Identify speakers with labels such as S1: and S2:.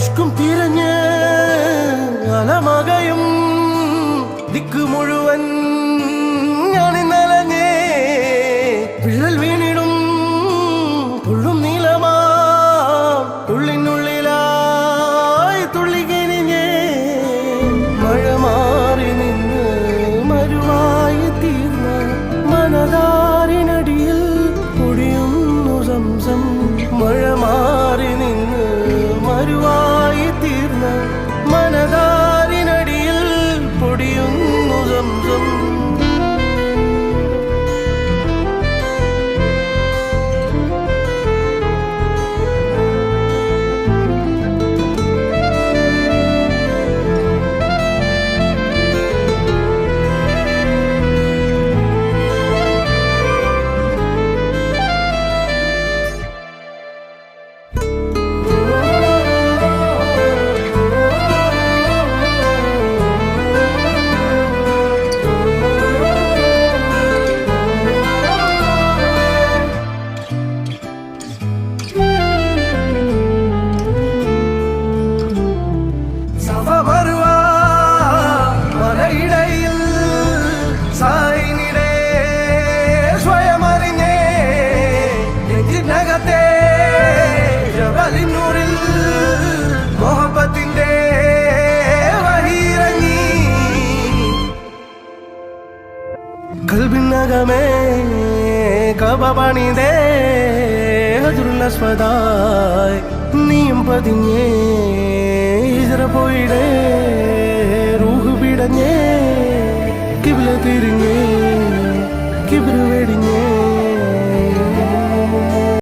S1: ഇഷ്കും തിരഞ്ഞ് അലമകയും ദിക്ക് മുഴുവൻ ഞാനിന്നലഞ്ഞേ വിള്ളൽ വീണിടും തുള്ളും നീലമാ തുള്ളിനുള്ളിലായി തുള്ളിക്കിനിഞ്ഞേ മഴ മാറി നിന്ന് മരുവായി തീർന്ന മനതാരിനടിയിൽ പൊടിയുന്നു സംസം മഴ മാറി നിന്ന് മരുവായി തീർന്ന മനതാരിനടിയിൽ പൊടിയുന്നു സംസം കൽബിനകമേ കബപണിതേ ഹജറുല്ലസ്വദായ് നീയും പതിഞ്ഞേ ഹിജ്റ പോയിടേ റൂഹ് പിടഞ്ഞേ കിബ്ല തിരിഞ്ഞേ കിബ്റ് വെടിഞ്ഞേ